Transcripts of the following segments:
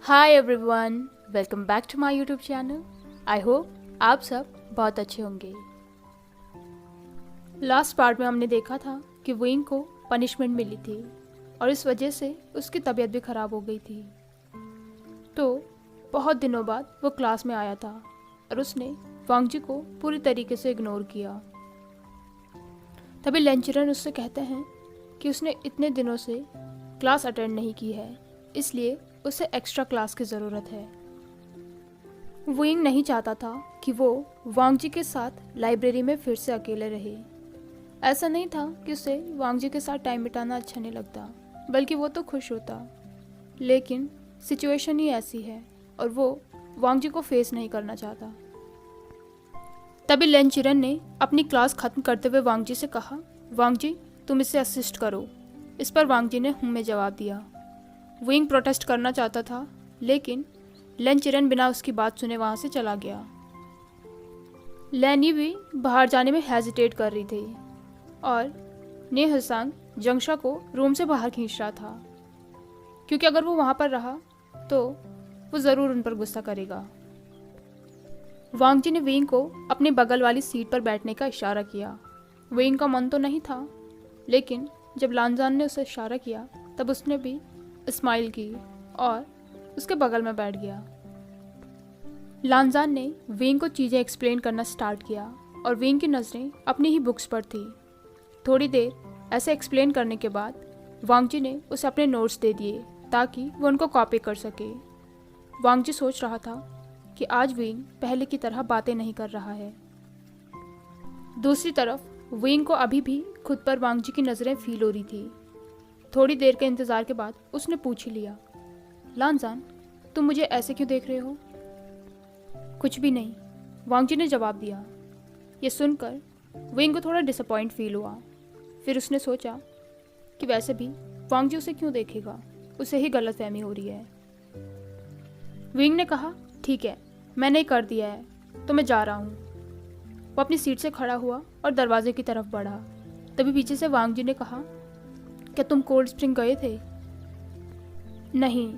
Hi everyone, welcome back to my YouTube channel. I hope आप सब बहुत अच्छे होंगे। लास्ट पार्ट में हमने देखा था कि विंग को पनिशमेंट मिली थी और इस वजह से उसकी तबीयत भी ख़राब हो गई थी। तो बहुत दिनों बाद वो क्लास में आया था और उसने वांगजी को पूरी तरीके से इग्नोर किया। तभी लेंचरन उससे कहते हैं कि उसने इतने दिनों से क्लास अटेंड नहीं की है, इसलिए उसे एक्स्ट्रा क्लास की ज़रूरत है। विंग नहीं चाहता था कि वो वांगजी के साथ लाइब्रेरी में फिर से अकेले रहे। ऐसा नहीं था कि उसे वांगजी के साथ टाइम बिताना अच्छा नहीं लगता, बल्कि वो तो खुश होता। लेकिन सिचुएशन ही ऐसी है और वो वांगजी को फेस नहीं करना चाहता। तभी लेंचिरन ने अपनी क्लास ख़त्म करते हुए वांगजी से कहा, वांगजी तुम इसे असिस्ट करो। इस पर वांगजी ने में जवाब दिया। विंग प्रोटेस्ट करना चाहता था, लेकिन लेंचिरन बिना उसकी बात सुने वहाँ से चला गया। लैनी भी बाहर जाने में हेजिटेट कर रही थी और ने हसांग जंगशा को रूम से बाहर खींच रहा था, क्योंकि अगर वो वहाँ पर रहा तो वो ज़रूर उन पर गुस्सा करेगा। वांगजी ने विंग को अपने बगल वाली सीट पर बैठने का इशारा किया। विंग का मन तो नहीं था, लेकिन जब लानजान ने उसे इशारा किया तब उसने भी स्माइल की और उसके बगल में बैठ गया। लानजान ने विंग को चीज़ें एक्सप्लेन करना स्टार्ट किया और विंग की नज़रें अपनी ही बुक्स पर थी। थोड़ी देर ऐसे एक्सप्लेन करने के बाद वांगजी ने उसे अपने नोट्स दे दिए ताकि वो उनको कॉपी कर सके। वांगजी सोच रहा था कि आज विंग पहले की तरह बातें नहीं कर रहा है। दूसरी तरफ विंग को अभी भी खुद पर वांगजी की नज़रें फील हो रही थी। थोड़ी देर के इंतज़ार के बाद उसने पूछ ही लिया, लानजान तुम मुझे ऐसे क्यों देख रहे हो? कुछ भी नहीं, वांगजी ने जवाब दिया। ये सुनकर विंग को थोड़ा डिसअपॉइंट फील हुआ। फिर उसने सोचा कि वैसे भी वांगजी उसे क्यों देखेगा, उसे ही गलतफहमी हो रही है। विंग ने कहा, ठीक है मैंने कर दिया है तो मैं जा रहा हूँ। वो अपनी सीट से खड़ा हुआ और दरवाजे की तरफ बढ़ा। तभी पीछे से वांगजी ने कहा, क्या तुम कोल्ड स्प्रिंग गए थे? नहीं,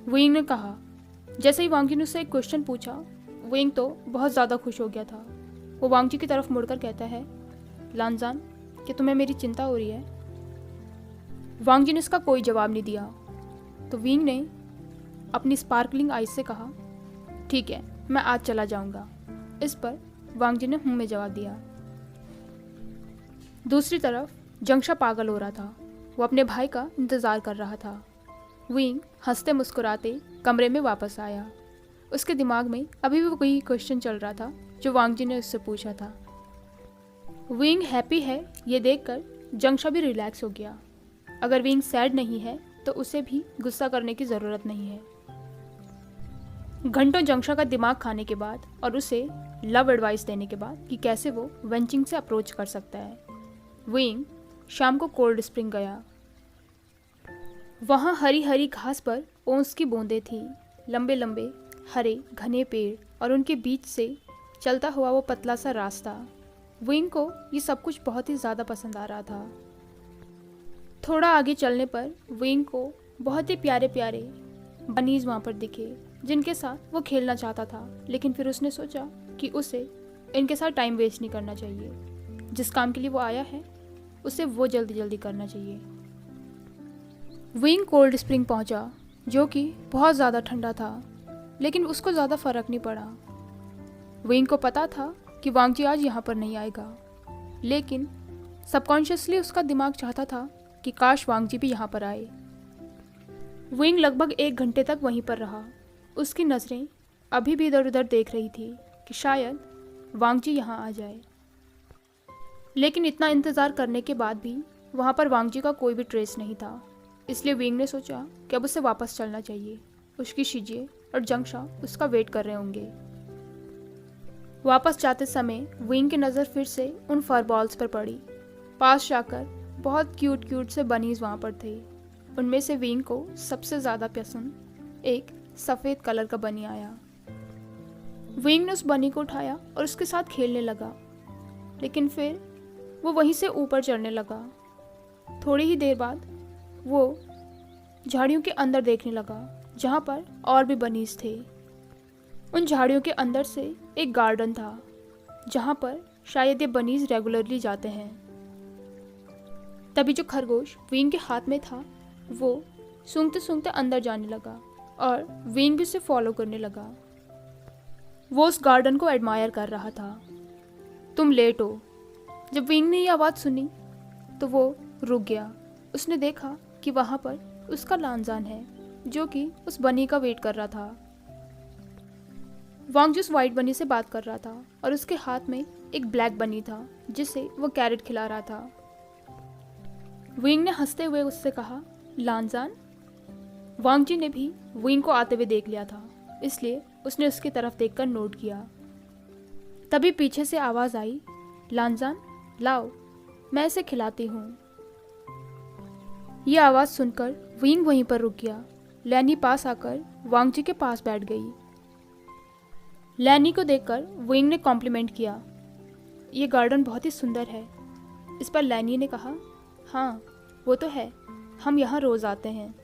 विंग ने कहा। जैसे ही वांगजी ने उससे एक क्वेश्चन पूछा, विंग तो बहुत ज़्यादा खुश हो गया था। वो वांगजी की तरफ मुड़कर कहता है, लानजान क्या तुम्हें मेरी चिंता हो रही है? वांगजी ने इसका कोई जवाब नहीं दिया। तो विंग ने अपनी स्पार्कलिंग आइज से कहा, ठीक है मैं आज चला जाऊंगा। इस पर वांगजी ने में जवाब दिया। दूसरी तरफ जंगशा पागल हो रहा था। वो अपने भाई का इंतज़ार कर रहा था। विंग हंसते मुस्कुराते कमरे में वापस आया। उसके दिमाग में अभी भी वही क्वेश्चन चल रहा था जो वांगजी ने उससे पूछा था। विंग हैप्पी है ये देखकर जंगशा भी रिलैक्स हो गया। अगर विंग सैड नहीं है तो उसे भी गुस्सा करने की ज़रूरत नहीं है। घंटों जंगशा का दिमाग खाने के बाद और उसे लव एडवाइस देने के बाद कि कैसे वो वेंचिंग से अप्रोच कर सकता है, विंग शाम को कोल्ड स्प्रिंग गया। वहाँ हरी हरी घास पर ओंस की बूंदें थी, लंबे लंबे हरे घने पेड़ और उनके बीच से चलता हुआ वो पतला सा रास्ता। विंग को ये सब कुछ बहुत ही ज़्यादा पसंद आ रहा था। थोड़ा आगे चलने पर विंग को बहुत ही प्यारे प्यारे बनीज वहाँ पर दिखे, जिनके साथ वो खेलना चाहता था। लेकिन फिर उसने सोचा कि उसे इनके साथ टाइम वेस्ट नहीं करना चाहिए। जिस काम के लिए वो आया है उसे वो जल्दी जल्दी करना चाहिए। विंग कोल्ड स्प्रिंग पहुंचा, जो कि बहुत ज़्यादा ठंडा था, लेकिन उसको ज़्यादा फर्क नहीं पड़ा। विंग को पता था कि वांगजी आज यहाँ पर नहीं आएगा, लेकिन सबकॉन्शियसली उसका दिमाग चाहता था कि काश वांगजी भी यहाँ पर आए। विंग लगभग 1 घंटे तक वहीं पर रहा। उसकी नज़रें अभी भी इधर उधर देख रही थी कि शायद वांगजी यहाँ आ जाए। लेकिन इतना इंतज़ार करने के बाद भी वहाँ पर वांगजी का कोई भी ट्रेस नहीं था। इसलिए विंग ने सोचा कि अब उसे वापस चलना चाहिए। उसकी शिजिए और जंगशा उसका वेट कर रहे होंगे। वापस जाते समय विंग की नज़र फिर से उन फर बॉल्स पर पड़ी। पास जाकर बहुत क्यूट क्यूट से बनीज वहाँ पर थे। उनमें से विंग को सबसे ज़्यादा पसंद एक सफ़ेद कलर का बनी आया। विंग ने उस बनी को उठाया और उसके साथ खेलने लगा, लेकिन फिर वो वहीं से ऊपर चढ़ने लगा। थोड़ी ही देर बाद वो झाड़ियों के अंदर देखने लगा जहाँ पर और भी बनीज थे। उन झाड़ियों के अंदर से एक गार्डन था जहाँ पर शायद ये बनीज रेगुलरली जाते हैं। तभी जो खरगोश विंग के हाथ में था वो सूंघते सूंघते अंदर जाने लगा और विंग भी उसे फॉलो करने लगा। वो उस गार्डन को एडमायर कर रहा था। तुम लेट हो। जब विंग ने ये आवाज़ सुनी तो वो रुक गया। उसने देखा कि वहाँ पर उसका लांजान है जो कि उस बनी का वेट कर रहा था। वांग जिस वाइट बनी से बात कर रहा था और उसके हाथ में एक ब्लैक बनी था जिसे वो कैरेट खिला रहा था। विंग ने हंसते हुए उससे कहा, लांजान। वांग जी ने भी विंग को आते हुए देख लिया था, इसलिए उसने उसकी तरफ देखकर नोट किया। तभी पीछे से आवाज़ आई, लांजान लाओ, मैं इसे खिलाती हूँ। यह आवाज़ सुनकर विंग वहीं पर रुक गया। लैनी पास आकर वांग जी के पास बैठ गई। लैनी को देखकर विंग ने कॉम्प्लीमेंट किया, ये गार्डन बहुत ही सुंदर है। इस पर लैनी ने कहा, हाँ वो तो है, हम यहाँ रोज़ आते हैं।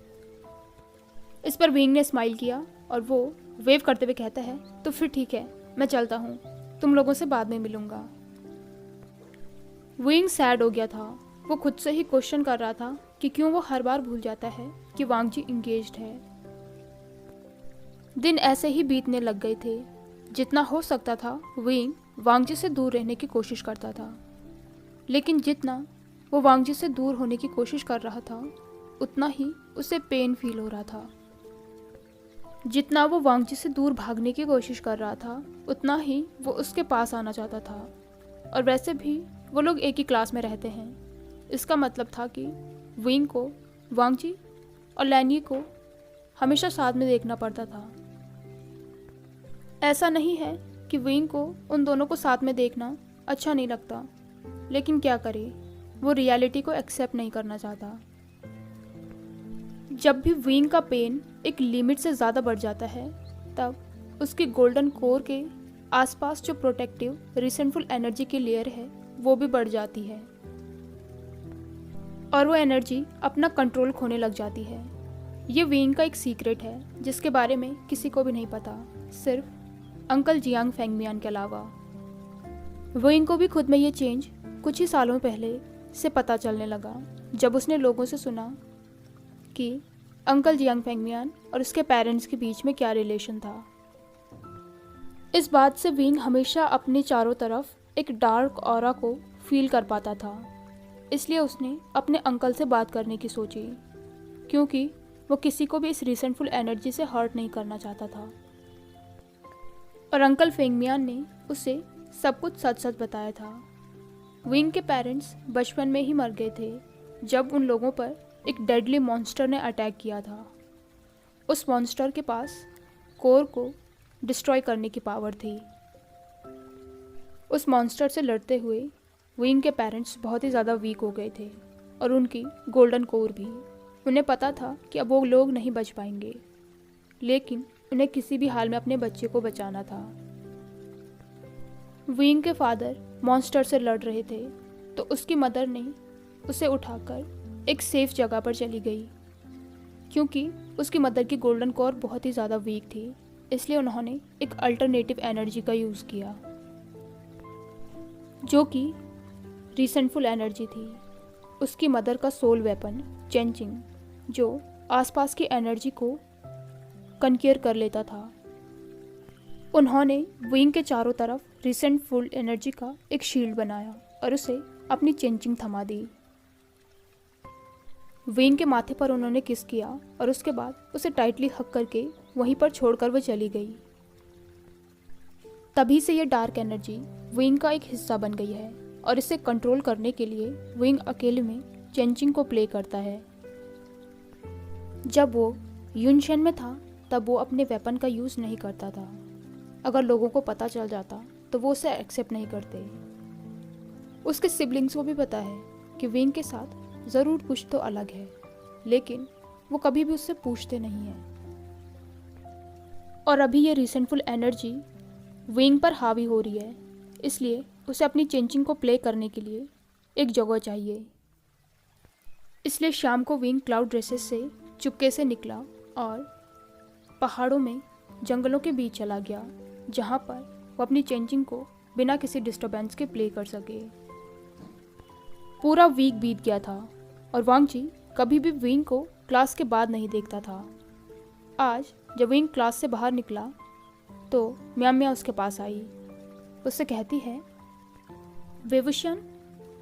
इस पर विंग ने स्माइल किया और वो वेव करते हुए कहता है, तो फिर ठीक है, मैं चलता हूँ, तुम लोगों से बाद में मिलूंगा। विंग सैड हो गया था। वो खुद से ही क्वेश्चन कर रहा था कि क्यों वो हर बार भूल जाता है कि वांग जी इंगेज्ड है। दिन ऐसे ही बीतने लग गए थे। जितना हो सकता था विंग वांग जी से दूर रहने की कोशिश करता था, लेकिन जितना वो वांग जी से दूर होने की कोशिश कर रहा था उतना ही उसे पेन फील हो रहा था। जितना वो वांग जी से दूर भागने की कोशिश कर रहा था उतना ही वो उसके पास आना चाहता था। और वैसे भी वो लोग एक ही क्लास में रहते हैं। इसका मतलब था कि विंग को वांग जी और लैनी को हमेशा साथ में देखना पड़ता था। ऐसा नहीं है कि विंग को उन दोनों को साथ में देखना अच्छा नहीं लगता, लेकिन क्या करे, वो रियलिटी को एक्सेप्ट नहीं करना चाहता। जब भी विंग का पेन एक लिमिट से ज़्यादा बढ़ जाता है तब उसकी गोल्डन कोर के आसपास जो प्रोटेक्टिव रिसेंटफुल एनर्जी की लेयर है वो भी बढ़ जाती है और वो एनर्जी अपना कंट्रोल खोने लग जाती है। ये विंग का एक सीक्रेट है जिसके बारे में किसी को भी नहीं पता, सिर्फ अंकल जियांग फेंगमियान के अलावा। विंग को भी खुद में ये चेंज कुछ ही सालों पहले से पता चलने लगा जब उसने लोगों से सुना कि अंकल जियांग फेंगमियान और उसके पेरेंट्स के बीच में क्या रिलेशन था। इस बात से विंग हमेशा अपने चारों तरफ एक डार्क ऑरा को फील कर पाता था, इसलिए उसने अपने अंकल से बात करने की सोची, क्योंकि वो किसी को भी इस रिसेंटफुल एनर्जी से हर्ट नहीं करना चाहता था। और अंकल फेंगमियान ने उसे सब कुछ सच सच बताया था। विंग के पेरेंट्स बचपन में ही मर गए थे जब उन लोगों पर एक डेडली मॉन्स्टर ने अटैक किया था। उस मॉन्स्टर के पास कोर को डिस्ट्रॉय करने की पावर थी। उस मॉन्स्टर से लड़ते हुए विंग के पेरेंट्स बहुत ही ज़्यादा वीक हो गए थे और उनकी गोल्डन कोर भी। उन्हें पता था कि अब वो लोग नहीं बच पाएंगे, लेकिन उन्हें किसी भी हाल में अपने बच्चे को बचाना था। विंग के फादर मॉन्स्टर से लड़ रहे थे तो उसकी मदर ने उसे उठाकर एक सेफ जगह पर चली गई, क्योंकि उसकी मदर की गोल्डन कोर बहुत ही ज़्यादा वीक थी, इसलिए उन्होंने एक अल्टरनेटिव एनर्जी का यूज़ किया जो कि रिसेंटफुल एनर्जी थी। उसकी मदर का सोल वेपन चेंचिंग, जो आसपास की एनर्जी को कनकेयर कर लेता था। उन्होंने विंग के चारों तरफ रिसेंटफुल एनर्जी का एक शील्ड बनाया और उसे अपनी चेंचिंग थमा दी। विंग के माथे पर उन्होंने किस किया और उसके बाद उसे टाइटली हक करके वहीं पर छोड़कर वो चली गई। तभी से ये डार्क एनर्जी विंग का एक हिस्सा बन गई है और इसे कंट्रोल करने के लिए विंग अकेले में चेंचिंग को प्ले करता है। जब वो युनशेन में था तब वो अपने वेपन का यूज़ नहीं करता था। अगर लोगों को पता चल जाता तो वो उसे एक्सेप्ट नहीं करते। उसके सिबलिंग्स को भी पता है कि विंग के साथ ज़रूर कुछ तो अलग है, लेकिन वो कभी भी उससे पूछते नहीं हैं। और अभी ये रिसेंटफुल एनर्जी विंग पर हावी हो रही है, इसलिए उसे अपनी चेंजिंग को प्ले करने के लिए एक जगह चाहिए। इसलिए शाम को विंग क्लाउड ड्रेसेस से चुपके से निकला और पहाड़ों में जंगलों के बीच चला गया, जहाँ पर वो अपनी चेंजिंग को बिना किसी डिस्टरबेंस के प्ले कर सके। पूरा वीक बीत गया था और वांग जी कभी भी विंग को क्लास के बाद नहीं देखता था। आज जब विंग क्लास से बाहर निकला तो म्याम्या उसके पास आई। उससे कहती है, वेवुशियन,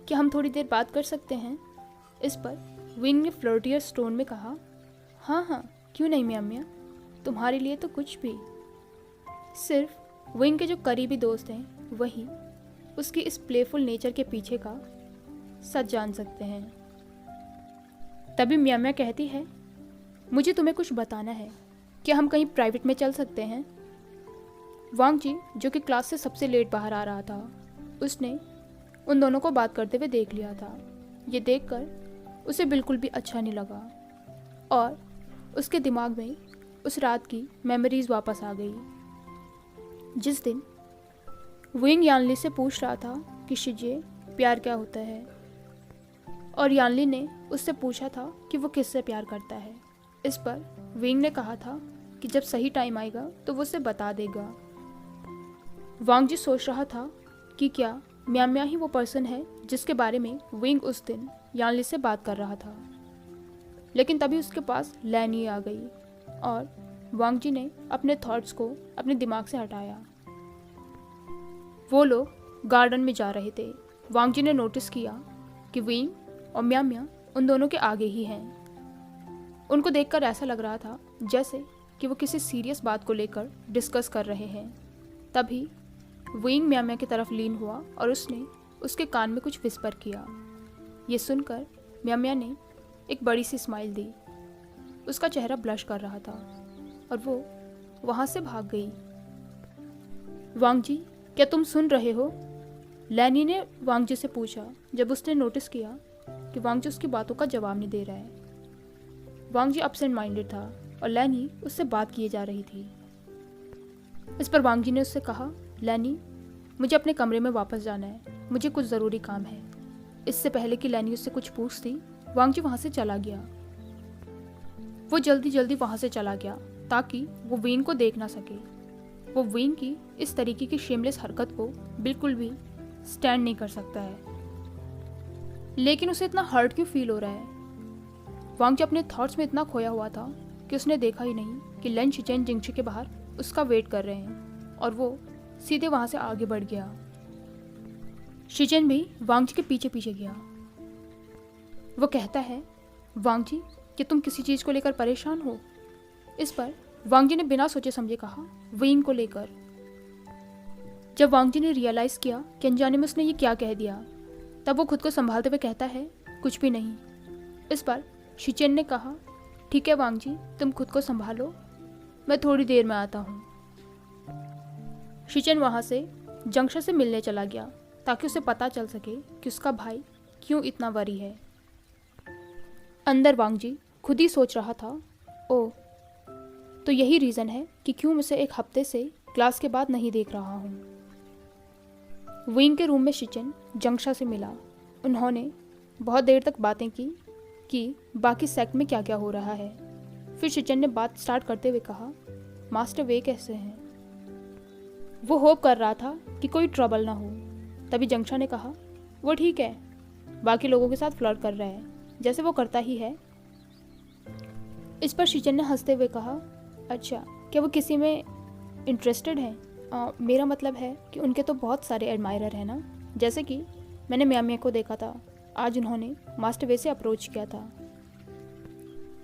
क्या हम थोड़ी देर बात कर सकते हैं? इस पर विंग ने फ्लर्टियस टोन में कहा, हाँ हाँ, क्यों नहीं म्याम्या, तुम्हारे लिए तो कुछ भी। सिर्फ विंग के जो करीबी दोस्त हैं वही उसकी इस प्लेफुल नेचर के पीछे का सच जान सकते हैं। तभी म्याम्या कहती है, मुझे तुम्हें कुछ बताना है, क्या हम कहीं प्राइवेट में चल सकते हैं? वांग जी, जो कि क्लास से सबसे लेट बाहर आ रहा था, उसने उन दोनों को बात करते हुए देख लिया था। ये देखकर उसे बिल्कुल भी अच्छा नहीं लगा और उसके दिमाग में उस रात की मेमोरीज वापस आ गई, जिस दिन विंग यानली से पूछ रहा था कि शिजे प्यार क्या होता है, और यानली ने उससे पूछा था कि वो किससे प्यार करता है। इस पर विंग ने कहा था कि जब सही टाइम आएगा तो वो उसे बता देगा। वांग जी सोच रहा था कि क्या म्याम्या ही वो पर्सन है जिसके बारे में विंग उस दिन यानली से बात कर रहा था। लेकिन तभी उसके पास लैनी आ गई और वांग जी ने अपने थॉट्स को अपने दिमाग से हटाया। वो लोग गार्डन में जा रहे थे। वांग जी ने नोटिस किया कि विंग और म्याम्या उन दोनों के आगे ही हैं। उनको देखकर ऐसा लग रहा था जैसे कि वो किसी सीरियस बात को लेकर डिस्कस कर रहे हैं। तभी विंग म्याम्या की तरफ लीन हुआ और उसने उसके कान में कुछ विस्पर किया। ये सुनकर म्याम्या ने एक बड़ी सी स्माइल दी। उसका चेहरा ब्लश कर रहा था और वो वहाँ से भाग गई। वांग जी, क्या तुम सुन रहे हो? लैनी ने वांग जी से पूछा जब उसने नोटिस किया कि वांग जी उसकी बातों का जवाब नहीं दे रहा है। वांग जी एब्सेंट माइंडेड था और लैनी उससे बात किए जा रही थी। इस पर वांग जी ने उससे कहा, लैनी, मुझे अपने कमरे में वापस जाना है, मुझे कुछ ज़रूरी काम है। इससे पहले कि लैनी उससे कुछ पूछती, वांग जी वहाँ से चला गया। वो जल्दी जल्दी वहाँ से चला गया ताकि वो वीन को देख ना सके। वो वीन की इस तरीके की शेमलेस हरकत को बिल्कुल भी स्टैंड नहीं कर सकता है। लेकिन उसे इतना हर्ट क्यों फील हो रहा है? वांग जी अपने थॉट्स में इतना खोया हुआ था कि उसने देखा ही नहीं कि लन शिचेन जिंगशी के बाहर उसका वेट कर रहे हैं और वो सीधे वहाँ से आगे बढ़ गया। शिचेन भी वांग जी के पीछे पीछे गया। वो कहता है, वांग जी, कि तुम किसी चीज़ को लेकर परेशान हो? इस पर वांग जी ने बिना सोचे समझे कहा, विंग को लेकर। जब वांग जी ने रियलाइज़ किया कि अनजाने में उसने ये क्या कह दिया, तब वो खुद को संभालते हुए कहता है, कुछ भी नहीं। इस पर शिचेन ने कहा, ठीक है वांग जी, तुम खुद को संभालो, मैं थोड़ी देर में आता हूँ। शिचेन वहाँ से जंक्शन से मिलने चला गया ताकि उसे पता चल सके कि उसका भाई क्यों इतना वरी है। अंदर वांग जी खुद ही सोच रहा था, ओह, तो यही रीज़न है कि क्यों मुझे एक हफ्ते से क्लास के बाद नहीं देख रहा हूँ। विंग के रूम में शिचेन जंक्शा से मिला। उन्होंने बहुत देर तक बातें की कि बाकी सेक्ट में क्या क्या हो रहा है। फिर शिचेन ने बात स्टार्ट करते हुए कहा, मास्टर वे कैसे हैं? वो होप कर रहा था कि कोई ट्रबल ना हो। तभी जंक्शा ने कहा, वो ठीक है, बाकी लोगों के साथ फ्लर्ट कर रहा है, जैसे वो करता ही है। इस पर शिचेन ने हंसते हुए कहा, अच्छा, क्या वो किसी में इंटरेस्टेड है? मेरा मतलब है कि उनके तो बहुत सारे एडमायरर हैं ना, जैसे कि मैंने म्याम्या को देखा था, आज उन्होंने मास्टर वे से अप्रोच किया था।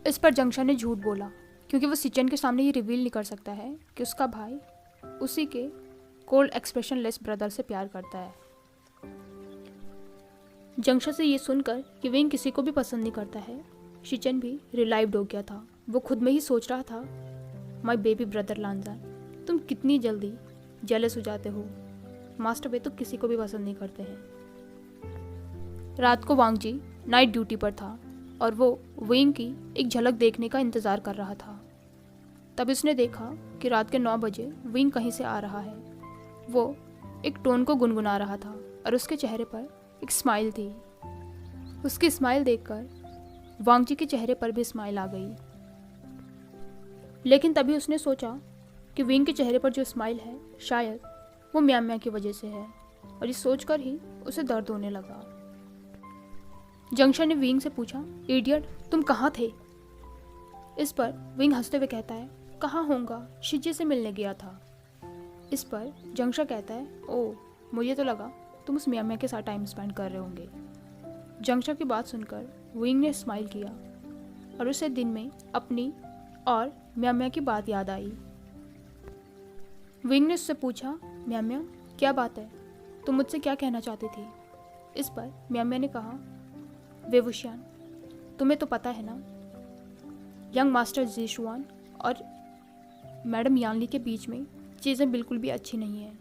इस पर जंक्शा ने झूठ बोला क्योंकि वो शिचेन के सामने ये रिवील नहीं कर सकता है कि उसका भाई उसी के कोल्ड एक्सप्रेशनलेस ब्रदर से प्यार करता है। जंक्शा से ये सुनकर कि विंग किसी को भी पसंद नहीं करता है, शिचेन भी रिलाइव्ड हो गया था। वो खुद में ही सोच रहा था, माय बेबी ब्रदर लानजान, तुम कितनी जल्दी जेलस हो जाते हो। मास्टर वे तो किसी को भी पसंद नहीं करते हैं। रात को वांग जी नाइट ड्यूटी पर था और वो विंग की एक झलक देखने का इंतज़ार कर रहा था। तब उसने देखा कि रात के 9 बजे विंग कहीं से आ रहा है। वो एक टोन को गुनगुना रहा था और उसके चेहरे पर एक स्माइल थी। उसकी स्माइल देखकर वांग जी के चेहरे पर भी स्माइल आ गई। लेकिन तभी उसने सोचा कि विंग के चेहरे पर जो स्माइल है शायद वो म्याम म्या की वजह से है, और ये सोचकर ही उसे दर्द होने लगा। जंक्शन ने विंग से पूछा, इडियट तुम कहाँ थे? इस पर विंग हंसते हुए कहता है, कहाँ होऊंगा, शिजी से मिलने गया था। इस पर जंक्शन कहता है, ओह मुझे तो लगा तुम उस म्याम म्या के साथ टाइम स्पेंड कर रहे होंगे। जंक्शन की बात सुनकर विंग ने स्माइल किया और उसे दिन में अपनी और म्याम म्या की बात याद आई। विंग ने उससे पूछा, म्याम म्या क्या बात है, तुम मुझसे क्या कहना चाहती थी? इस पर म्याम म्या ने कहा, वे वुशियान तुम्हें तो पता है ना, यंग मास्टर ज़ीशुआन और मैडम यानली के बीच में चीज़ें बिल्कुल भी अच्छी नहीं हैं।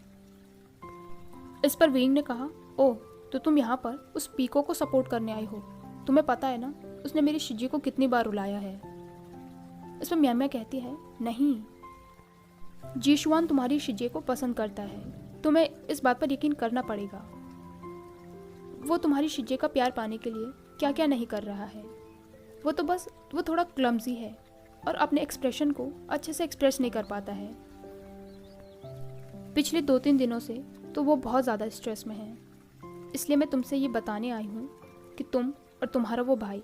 इस पर विंग ने कहा, ओह तो तुम यहाँ पर उस पीको को सपोर्ट करने आई हो, तुम्हें पता है ना उसने मेरी शिजी को कितनी बार रुलाया है। इस पर म्याम म्या कहती है, नहीं, जीशुआन तुम्हारी शिजी को पसंद करता है, तुम्हें इस बात पर यकीन करना पड़ेगा। वो तुम्हारी शिजी का प्यार पाने के लिए क्या क्या नहीं कर रहा है। वो थोड़ा क्लमजी है और अपने एक्सप्रेशन को अच्छे से एक्सप्रेस नहीं कर पाता है। पिछले 2-3 दिनों से तो वो बहुत ज़्यादा स्ट्रेस में है, इसलिए मैं तुमसे ये बताने आई हूँ कि तुम और तुम्हारा वो भाई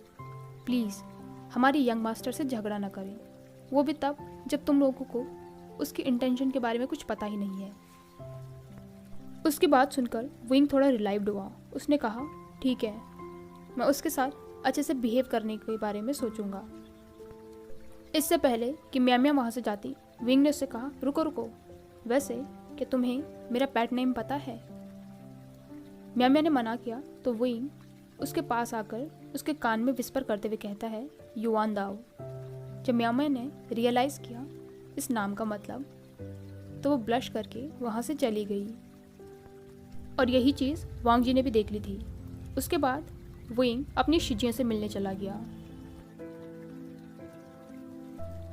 प्लीज़ हमारी यंग मास्टर से झगड़ा ना करें, वो भी तब जब तुम लोगों को उसकी इंटेंशन के बारे में कुछ पता ही नहीं है। उसकी बात सुनकर विंग थोड़ा रिलाइव्ड हुआ। उसने कहा, ठीक है, मैं उसके साथ अच्छे से बिहेव करने के बारे में सोचूंगा। इससे पहले कि म्याम म्या वहाँ से जाती, विंग ने उससे कहा, रुको रुको, वैसे कि तुम्हें मेरा पेट नेम पता है? म्याम म्या ने मना किया तो विंग उसके पास आकर उसके कान में विस्पर करते हुए कहता है, युआन दाओ। जब म्याम म्या ने रियलाइज़ किया इस नाम का मतलब, तो वो ब्लश करके वहाँ से चली गई। और यही चीज़ वांग जी ने भी देख ली थी। उसके बाद विंग अपनी शिजियों से मिलने चला गया।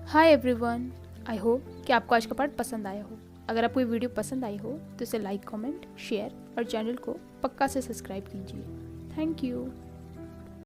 हाय एवरीवन, आई होप कि आपको आज का पार्ट पसंद आया हो। अगर आपको ये वीडियो पसंद आई हो तो इसे लाइक, कमेंट, शेयर और चैनल को पक्का से सब्सक्राइब कीजिए। Thank you.